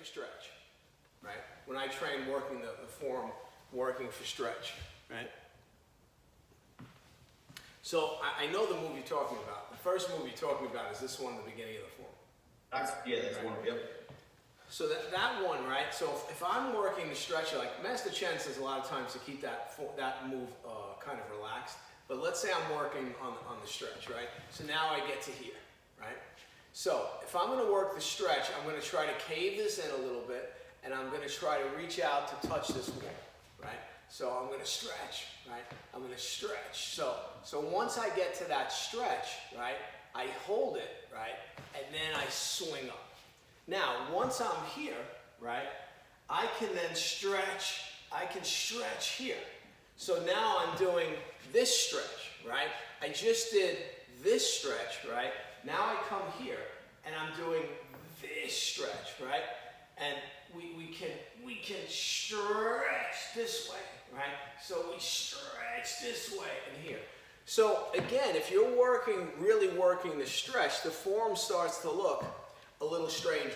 for stretch, right? When I train working the form, working for stretch, right? So I know the move you're talking about. The first move you're talking about is this one at the beginning of the form. That's right? one, yep. So that one, right? So if I'm working the stretch, like Master Chen says a lot of times to keep that move kind of relaxed. But let's say I'm working on the stretch, right? So now I get to here, right? So if I'm going to work the stretch, I'm going to try to cave this in a little bit, and I'm going to try to reach out to touch this wall, right? So I'm going to stretch, right? I'm going to stretch. So once I get to that stretch, right, I hold it, right, and then I swing up. Now, once I'm here, right, I can then stretch. I can stretch here. So now I'm doing this stretch, right? I just did this stretch, right? Now I come here and I'm doing this stretch, right? And we can stretch this way, right? So we stretch this way and here. So again, if you're really working the stretch, the form starts to look a little stranger,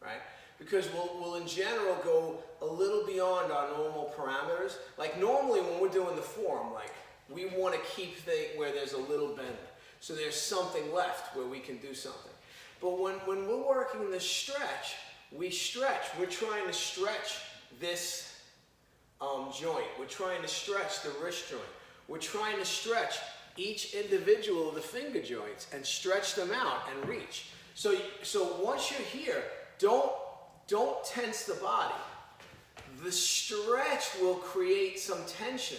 right? Because we'll in general go a little beyond our normal parameters. Like normally when we're doing the form, like we want to keep things where there's a little bend. So there's something left where we can do something. But when we're working the stretch, we stretch. We're trying to stretch this joint. We're trying to stretch the wrist joint. We're trying to stretch each individual of the finger joints and stretch them out and reach. So once you're here, don't tense the body. The stretch will create some tension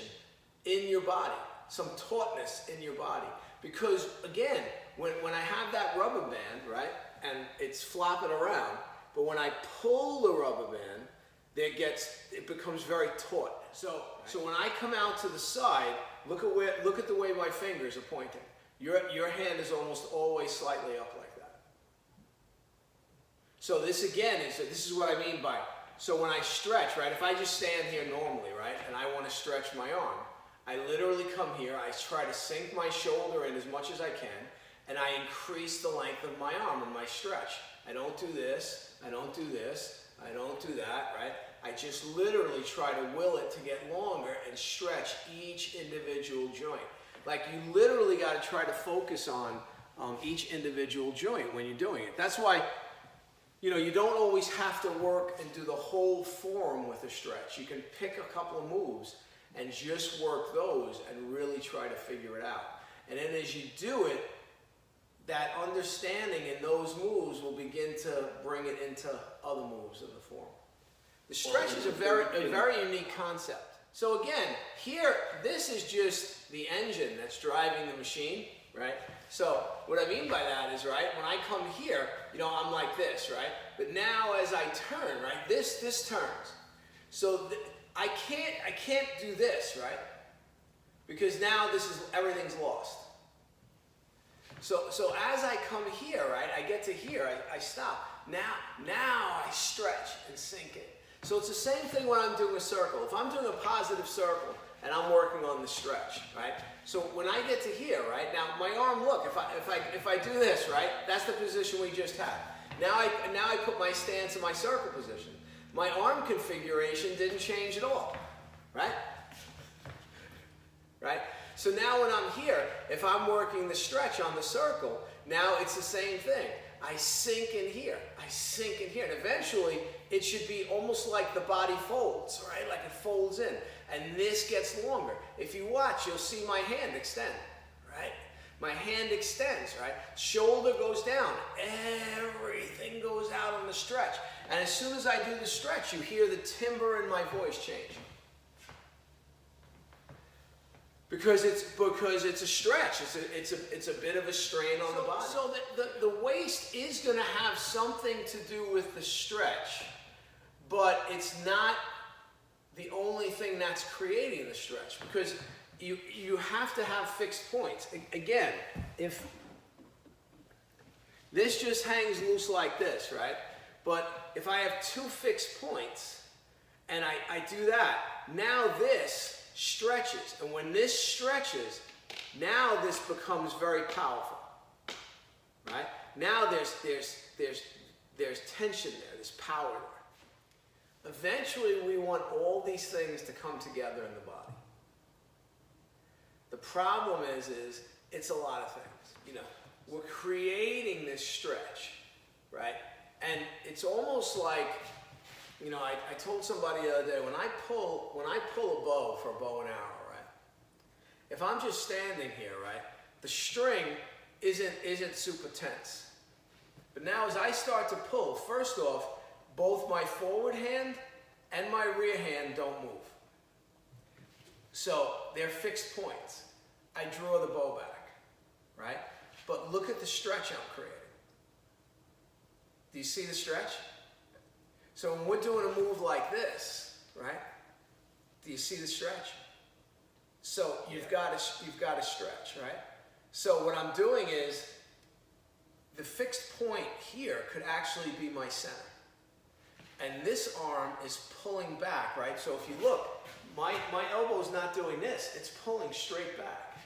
in your body, some tautness in your body. Because again, when I have that rubber band, right, and it's flopping around, but when I pull the rubber band, it becomes very taut. So when I come out to the side, look at the way my fingers are pointing. Your hand is almost always slightly up like that. So this again this is what I mean by, so when I stretch, right, if I just stand here normally, right, and I want to stretch my arm, I literally come here, I try to sink my shoulder in as much as I can, and I increase the length of my arm in my stretch. I don't do this, I don't do this, I don't do that, right? I just literally try to will it to get longer and stretch each individual joint. Like you literally got to try to focus on each individual joint when you're doing it. That's why, you don't always have to work and do the whole form with a stretch. You can pick a couple of moves and just work those and really try to figure it out. And then as you do it, that understanding in those moves will begin to bring it into other moves of the form. The stretch is a very unique concept. So again, here, this is just the engine that's driving the machine, right? So what I mean by that is, right, when I come here, I'm like this, right? But now as I turn, right, this turns. So I can't do this, right? Because now everything's lost. So as I come here, right, I get to here, I stop. Now I stretch and sink it. So it's the same thing when I'm doing a circle. If I'm doing a positive circle and I'm working on the stretch, right? So when I get to here, right, now my arm, look, if I do this, right, that's the position we just had. Now I put my stance in my circle position. My arm configuration didn't change at all, right? Right? So now when I'm here, if I'm working the stretch on the circle, now it's the same thing. I sink in here, I sink in here, and eventually it should be almost like the body folds, right? Like it folds in, and this gets longer. If you watch, you'll see my hand extend, right? My hand extends, right? Shoulder goes down, everything goes out on the stretch. And as soon as I do the stretch, you hear the timbre in my voice change. Because it's a stretch. It's a bit of a strain on the body. So the waist is going to have something to do with the stretch, but it's not the only thing that's creating the stretch, because you have to have fixed points. Again, if this just hangs loose like this, right? But if I have two fixed points and I do that, now this stretches, and when this stretches, now this becomes very powerful, right? Now there's there's tension there, there's power there. Eventually, we want all these things to come together in the body. The problem is it's a lot of things. You know, we're creating this stretch, right? And it's almost like, you know, I told somebody the other day, when I pull a bow for a bow and arrow, right? If I'm just standing here, right, the string isn't super tense. But now as I start to pull, first off, both my forward hand and my rear hand don't move. So they're fixed points. I draw the bow back, right? But look at the stretch I'm creating. Do you see the stretch? So when we're doing a move like this, right? Do you see the stretch? So you've got to stretch, right? So what I'm doing is, the fixed point here could actually be my center. And this arm is pulling back, right? So if you look, my elbow's not doing this, it's pulling straight back,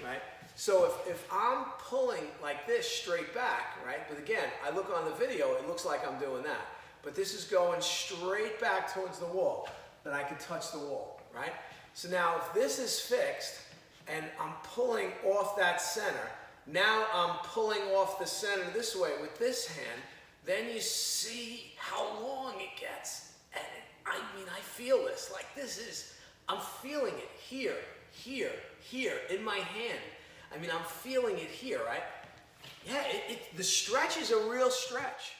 right? So if I'm pulling like this straight back, right? But again, I look on the video, it looks like I'm doing that. But this is going straight back towards the wall, that I can touch the wall, right? So now if this is fixed, and I'm pulling off that center, now I'm pulling off the center this way with this hand, then you see how long it gets. And I mean, I feel this, like I'm feeling it here, here, here, in my hand. I mean, I'm feeling it here, right? Yeah, the stretch is a real stretch.